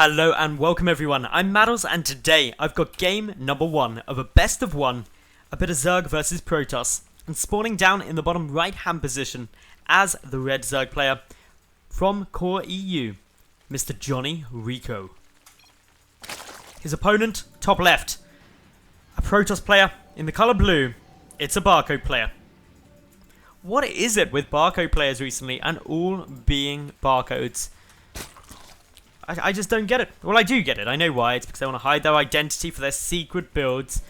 Hello and welcome everyone, I'm Madals and today I've got game number 1 of a best of 1, a bit of Zerg versus Protoss, and spawning down in the bottom right hand position as the red Zerg player from Core EU, Mr. JonnyREcco. His opponent, top left, a Protoss player in the colour blue, it's a Barcode player. What is it with Barcode players recently and all being Barcodes? I just don't get it. Well, I do get it. I know why. It's because they want to hide their identity for their secret builds.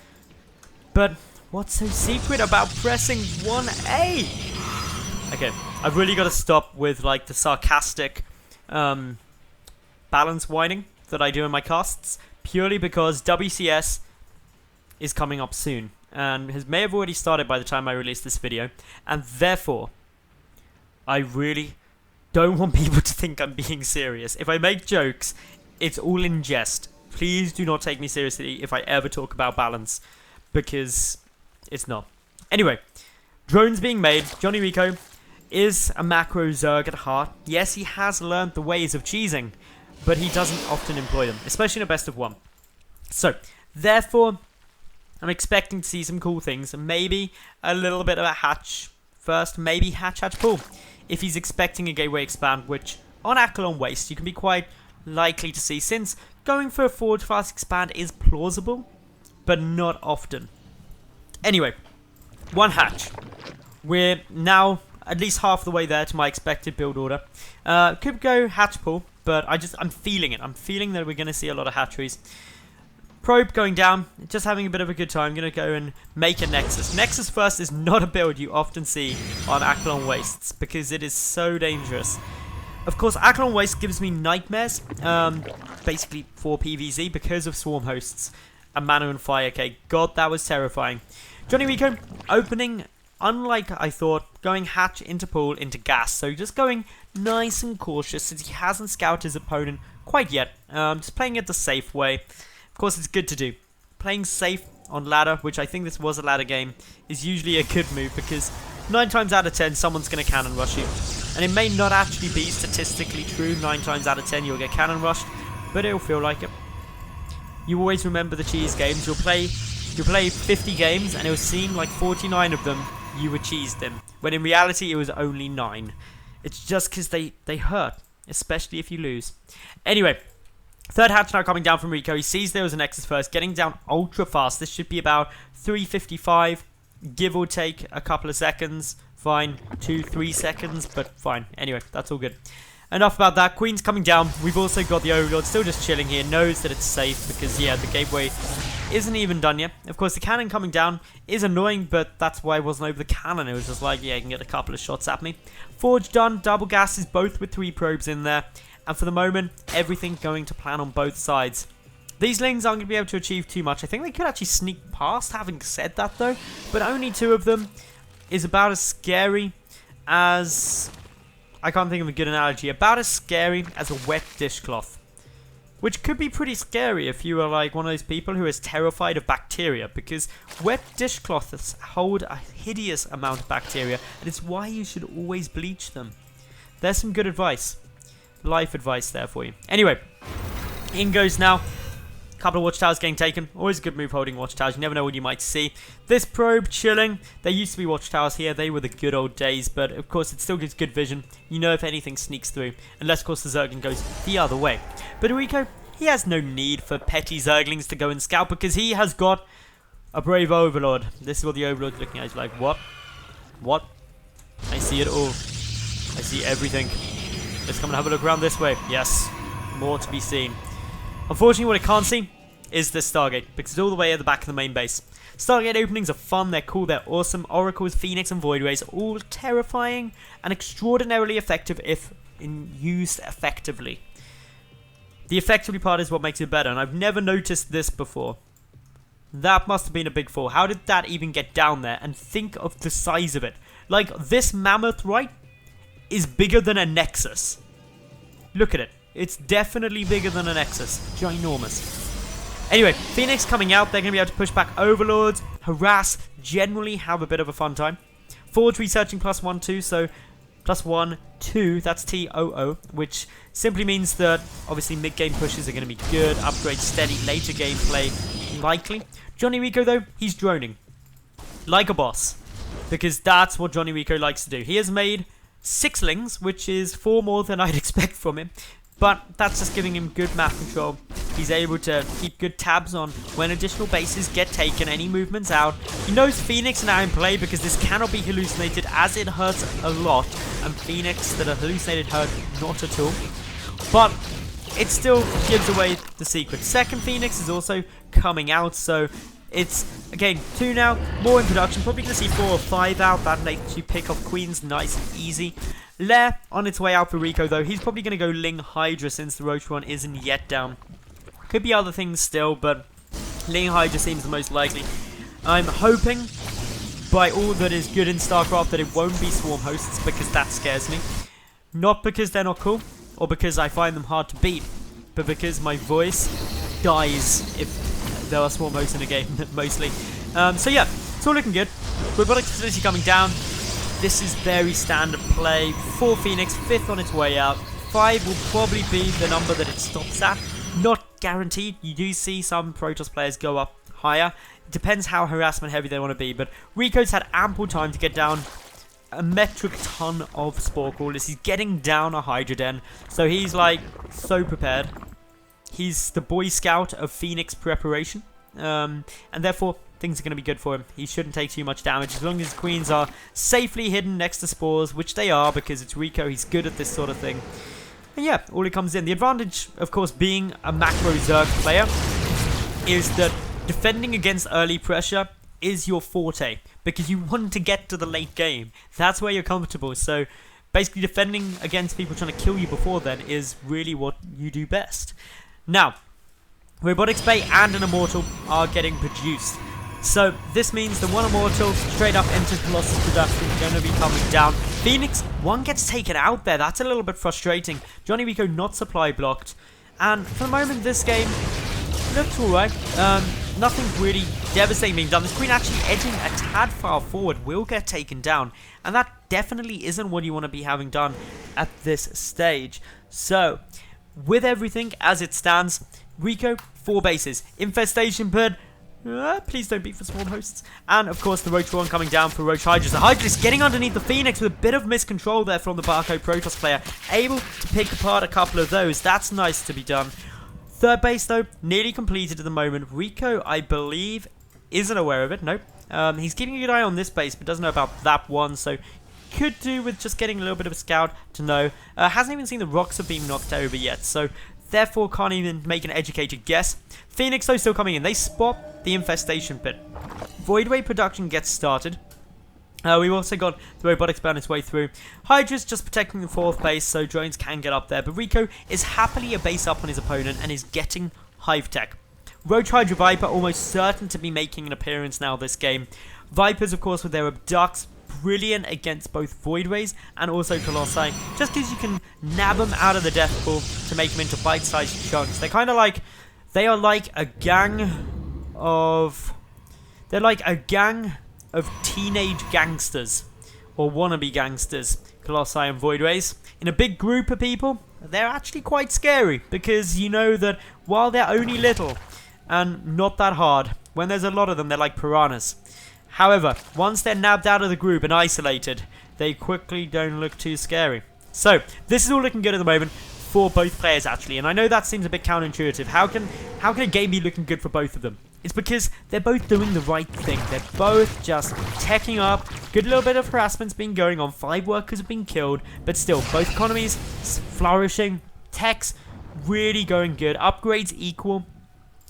But what's so secret about pressing 1A? Okay, I've really got to stop with like the sarcastic balance whining that I do in my casts. Purely because WCS is coming up soon. And may have already started by the time I release this video. And therefore, I really don't want people to think I'm being serious. If I make jokes, it's all in jest. Please do not take me seriously if I ever talk about balance, because it's not. Anyway, drones being made. JonnyREcco is a macro Zerg at heart. Yes, he has learned the ways of cheesing, but he doesn't often employ them, especially in a best of 1. So, therefore, I'm expecting to see some cool things, and maybe a little bit of a hatch first, maybe hatch pull. If he's expecting a gateway expand, which on Accolon Waste you can be quite likely to see, since going for a forward fast expand is plausible, but not often. Anyway, 1 hatch. We're now at least half the way there to my expected build order. Could go hatch pull, but I'm feeling it. I'm feeling that we're going to see a lot of hatcheries. Probe going down, just having a bit of a good time. Going to go and make a Nexus. Nexus first is not a build you often see on Accolon Wastes because it is so dangerous. Of course, Accolon Waste gives me nightmares, basically for PvZ because of Swarm Hosts and Mana and Fire. Okay, God, that was terrifying. JonnyREcco opening, unlike I thought, going hatch into pool into gas. So just going nice and cautious since he hasn't scouted his opponent quite yet. Just playing it the safe way. Of course, it's good to do. Playing safe on ladder, which I think this was a ladder game, is usually a good move because 9 times out of 10 someone's going to cannon rush you. And it may not actually be statistically true, 9 times out of 10 you'll get cannon rushed, but it'll feel like it. You always remember the cheese games. You'll play 50 games and it'll seem like 49 of them you were cheesed in, when in reality it was only 9. It's just because they hurt, especially if you lose. Anyway, third hatch now coming down from Rico. He sees there was an Nexus first, getting down ultra fast. This should be about 355, give or take a couple of seconds. Fine, 2-3 seconds, but fine. Anyway, that's all good. Enough about that. Queen's coming down. We've also got the Overlord still just chilling here. Knows that it's safe because, yeah, the gateway isn't even done yet. Of course, the cannon coming down is annoying, but that's why I wasn't over the cannon. It was just like, yeah, you can get a couple of shots at me. Forge done. Double gases, both with 3 probes in there. And for the moment, everything going to plan on both sides. These lings aren't going to be able to achieve too much. I think they could actually sneak past, having said that though. But only 2 of them is about as scary as... I can't think of a good analogy. About as scary as a wet dishcloth. Which could be pretty scary if you are like one of those people who is terrified of bacteria. Because wet dishcloths hold a hideous amount of bacteria. And it's why you should always bleach them. There's some good advice. Life advice there for you. Anyway, in goes now. Couple of watchtowers getting taken. Always a good move holding watchtowers. You never know what you might see. This probe chilling. There used to be watchtowers here. They were the good old days. But of course it still gives good vision. You know if anything sneaks through. Unless of course the Zergling goes the other way. But Rico, he has no need for petty Zerglings to go and scout. Because he has got a brave Overlord. This is what the Overlord's looking at. He's like, what? What? I see it all. I see everything. Let's come and have a look around this way. Yes, more to be seen. Unfortunately, what I can't see is this Stargate, because it's all the way at the back of the main base. Stargate openings are fun, they're cool, they're awesome. Oracles, Phoenix, and Void Rays are all terrifying and extraordinarily effective if used effectively. The effectively part is what makes it better, and I've never noticed this before. That must have been a big fall. How did that even get down there? And think of the size of it. Like, this mammoth, right, is bigger than a Nexus. Look at it. It's definitely bigger than a Nexus. Ginormous. Anyway, Phoenix coming out. They're going to be able to push back Overlords, harass, generally have a bit of a fun time. Forge researching +1/2, so +1, 2, that's TOO, which simply means that obviously mid-game pushes are going to be good, upgrade steady, later gameplay likely. JonnyREcco though, he's droning. Like a boss. Because that's what JonnyREcco likes to do. He has made 6 lings, which is 4 more than I'd expect from him. But that's just giving him good map control. He's able to keep good tabs on when additional bases get taken, any movements out. He knows Phoenix now in play because this cannot be hallucinated as it hurts a lot. And Phoenix that are hallucinated hurt not at all. But it still gives away the secret. Second Phoenix is also coming out, so it's, again, 2 now, more in production. Probably going to see 4 or 5 out. That lets you pick off queens nice and easy. Lair on its way out for Rico, though. He's probably going to go Ling Hydra since the Roach one isn't yet down. Could be other things still, but Ling Hydra seems the most likely. I'm hoping, by all that is good in StarCraft, that it won't be Swarm Hosts, because that scares me. Not because they're not cool, or because I find them hard to beat, but because my voice dies if there are Swarm Hosts in a game, mostly. So yeah, it's all looking good. Robotic Facility coming down. This is very standard play. 4 Phoenix, 5th on its way out. 5 will probably be the number that it stops at. Not guaranteed. You do see some Protoss players go up higher. It depends how harassment heavy they want to be. But Rico's had ample time to get down a metric ton of Spore Crawlers. He's getting down a Hydra Den. So he's like so prepared. He's the Boy Scout of Phoenix preparation. And therefore, things are going to be good for him. He shouldn't take too much damage as long as his queens are safely hidden next to spores, which they are because it's Rico. He's good at this sort of thing. And yeah, all it comes in. The advantage, of course, being a macro Zerg player is that defending against early pressure is your forte because you want to get to the late game. That's where you're comfortable. So basically defending against people trying to kill you before then is really what you do best. Now, Robotics Bay and an Immortal are getting produced. So this means the 1 Immortal straight up into Colossus production is going to be coming down. Phoenix, 1 gets taken out there. That's a little bit frustrating. JonnyREcco not supply blocked. And for the moment, this game looks alright. Nothing really devastating being done. This queen actually edging a tad far forward will get taken down. And that definitely isn't what you want to be having done at this stage. So, with everything as it stands, Rico, 4 bases. Infestation Bird, please don't beat for Swarm Hosts. And of course the Roach one coming down for Roach Hydras. The Hydras getting underneath the Phoenix with a bit of miscontrol there from the Barcode Protoss player. Able to pick apart a couple of those. That's nice to be done. Third base though, nearly completed at the moment. Rico, I believe, isn't aware of it. Nope. He's keeping a good eye on this base, but doesn't know about that one. So could do with just getting a little bit of a scout to know. Hasn't even seen the rocks are being knocked over yet. So therefore can't even make an educated guess. Phoenix though still coming in. They spot the infestation pit. Voidway production gets started. We've also got the robotics burn its way through. Hydra's just protecting the 4th base so drones can get up there. But Rico is happily a base up on his opponent and is getting Hive Tech. Roach Hydra Viper almost certain to be making an appearance now this game. Vipers of course with their abducts. Brilliant against both Voidways and also Colossi, just because you can nab them out of the death pool to make them into bite-sized chunks. They're kind of like, they are like a gang of teenage gangsters, or wannabe gangsters, Colossi and Voidways. In a big group of people, they're actually quite scary, because you know that while they're only little and not that hard, when there's a lot of them, they're like piranhas. However, once they're nabbed out of the group and isolated, they quickly don't look too scary. So, this is all looking good at the moment for both players actually, and I know that seems a bit counterintuitive. How can a game be looking good for both of them? It's because they're both doing the right thing. They're both just teching up. Good little bit of harassment's been going on. 5 workers have been killed, but still, both economies flourishing. Tech's really going good. Upgrades equal.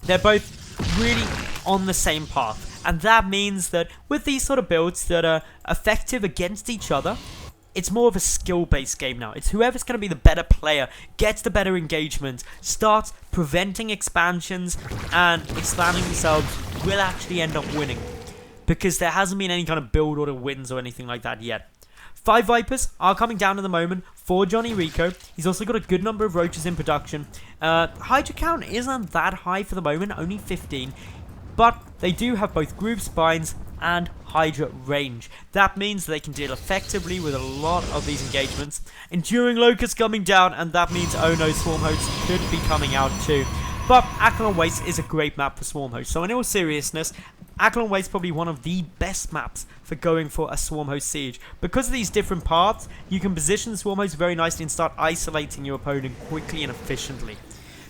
They're both really on the same path. And that means that with these sort of builds that are effective against each other, it's more of a skill-based game now. It's whoever's going to be the better player, gets the better engagement, starts preventing expansions, and expanding themselves will actually end up winning. Because there hasn't been any kind of build order wins or anything like that yet. 5 Vipers are coming down at the moment for JonnyREcco. He's also got a good number of Roaches in production. Hydra count isn't that high for the moment, only 15. But they do have both Groove Spines and Hydra range. That means they can deal effectively with a lot of these engagements. Enduring Locust coming down, and that means oh no, Swarm Hosts could be coming out too. But Acheron Waste is a great map for Swarm Hosts. So in all seriousness, Acheron Waste is probably one of the best maps for going for a Swarm Host siege. Because of these different paths, you can position the Swarm Host very nicely and start isolating your opponent quickly and efficiently.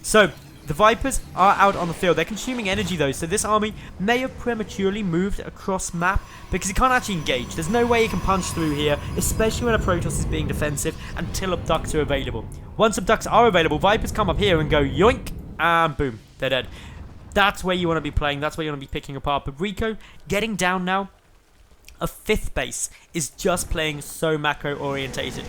So the Vipers are out on the field. They're consuming energy though, so this army may have prematurely moved across map because it can't actually engage. There's no way it can punch through here, especially when a Protoss is being defensive, until Abducts are available. Once Abducts are available, Vipers come up here and go yoink, and boom, they're dead. That's where you want to be playing. That's where you want to be picking apart. But REcco getting down now. A 5th base is just playing so macro orientated.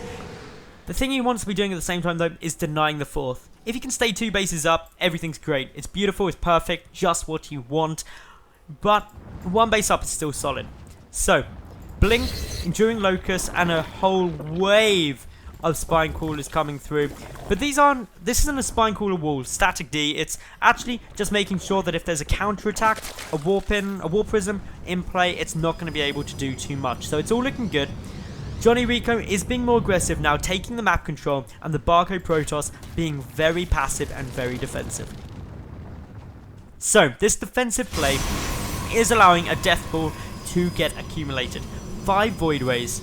The thing you want to be doing at the same time though is denying the 4th. If you can stay 2 bases up, everything's great. It's beautiful, it's perfect, just what you want. But 1 base up is still solid. So, Blink, Enduring Locust, and a whole wave of Spine Crawlers coming through. But this isn't a Spine Crawler wall, static D. It's actually just making sure that if there's a counter-attack, a Warp Prism in play, it's not going to be able to do too much. So it's all looking good. JonnyREcco is being more aggressive now, taking the map control, and the Barcode Protoss being very passive and very defensive. So, this defensive play is allowing a Death Ball to get accumulated. 5 Void Rays,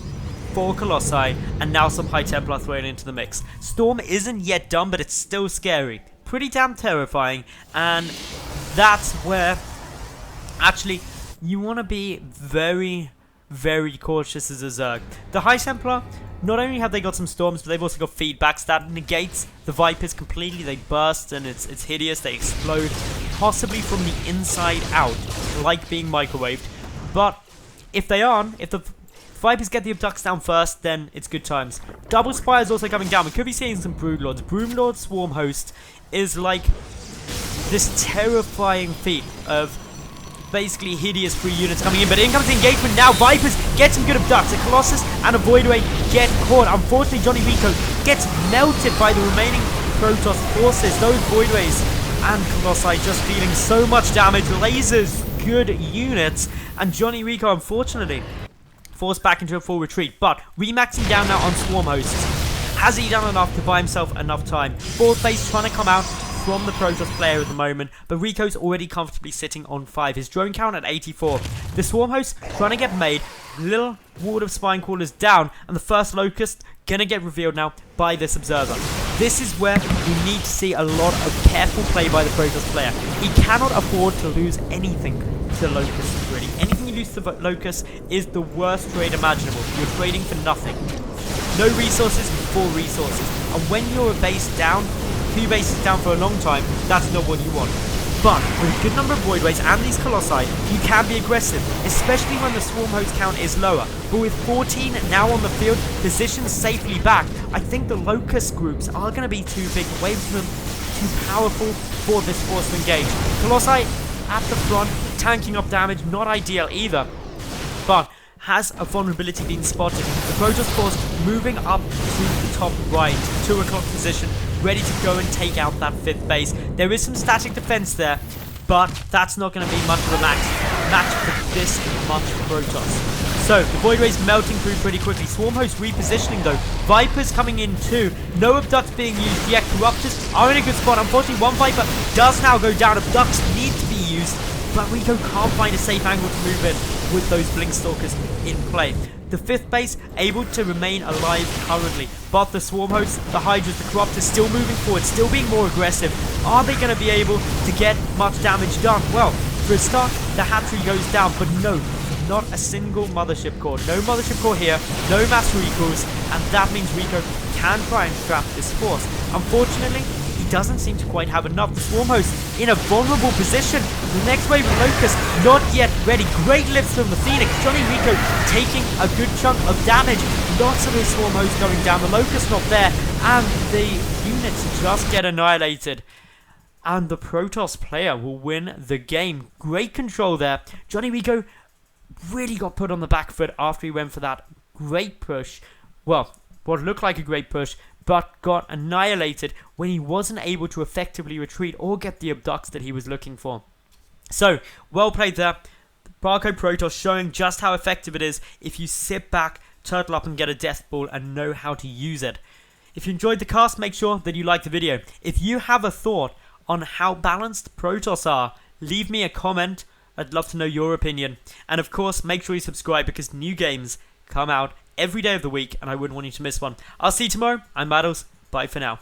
4 Colossi, and now some High Templar thrown into the mix. Storm isn't yet done, but it's still scary. Pretty damn terrifying, and that's where, actually, you want to be very cautious as a Zerg. The High Templar, not only have they got some storms, but they've also got feedbacks that negates the Vipers completely. They burst and it's hideous. They explode, possibly from the inside out, like being microwaved. But if the Vipers get the Abducts down first, then it's good times. Double Spire is also coming down. We could be seeing some Broodlords. Broodlord Swarm Host is like this terrifying feat of basically hideous free units coming in, but in comes the engagement now. Vipers get some good Abducts. A Colossus and a Void Ray get caught. Unfortunately, JonnyREcco gets melted by the remaining Protoss forces. Those Void Rays and Colossi just dealing so much damage. Lasers, good units, and JonnyREcco, unfortunately, forced back into a full retreat. But remaxing down now on Swarm Hosts. Has he done enough to buy himself enough time? 4th base trying to come out from the Protoss player at the moment, but REcco's already comfortably sitting on 5. His drone count at 84. The Swarm Host trying to get made. Little ward of Spine Crawlers down, and the first Locust gonna get revealed now by this Observer. This is where we need to see a lot of careful play by the Protoss player. He cannot afford to lose anything to the Locust, really. Anything you lose to the Locust is the worst trade imaginable. You're trading for nothing. No resources for resources. And when you're a base down, 2 bases down for a long time, that's not what you want. But with a good number of Void Rays and these Colossi, you can be aggressive, especially when the Swarm Host count is lower. But with 14 now on the field, positioned safely back, I think the Locust groups are going to be too big, waves of them too powerful for this force to engage. Colossi at the front, tanking up damage, not ideal either. But has a vulnerability been spotted? The Protoss force moving up to the top right, 2 o'clock position, ready to go and take out that 5th base. There is some static defense there, but that's not going to be much of a match for this much Protoss. So, the Void Rays melting through pretty quickly. Swarm Host repositioning though. Vipers coming in too. No Abducts being used yet. Corruptors are in a good spot. Unfortunately, 1 Viper does now go down. Abducts need to be used, but REcco can't find a safe angle to move in with those Blink Stalkers in play. The 5th base able to remain alive currently, but the Swarm Hosts, the Hydras, the Corruptors still moving forward, still being more aggressive. Are they going to be able to get much damage done? Well, for a start, the hatchery goes down, but no, not a single Mothership Core. No Mothership Core here, no mass recalls, and that means REcco can try and trap this force. Unfortunately, he doesn't seem to quite have enough. The Swarm Host in a vulnerable position. The next wave of Locust not yet ready. Great lifts from the Phoenix. JonnyREcco taking a good chunk of damage. Lots of his Swarm Hosts going down. The Locust not there. And the units just get annihilated. And the Protoss player will win the game. Great control there. JonnyREcco really got put on the back foot after he went for that great push. Well, what looked like a great push, but got annihilated when he wasn't able to effectively retreat or get the Abducts that he was looking for. So, well played there. Barcode Protoss showing just how effective it is if you sit back, turtle up and get a death ball and know how to use it. If you enjoyed the cast, make sure that you like the video. If you have a thought on how balanced Protoss are, leave me a comment. I'd love to know your opinion. And of course, make sure you subscribe because new games come out every day of the week and I wouldn't want you to miss one. I'll see you tomorrow. I'm Madals. Bye for now.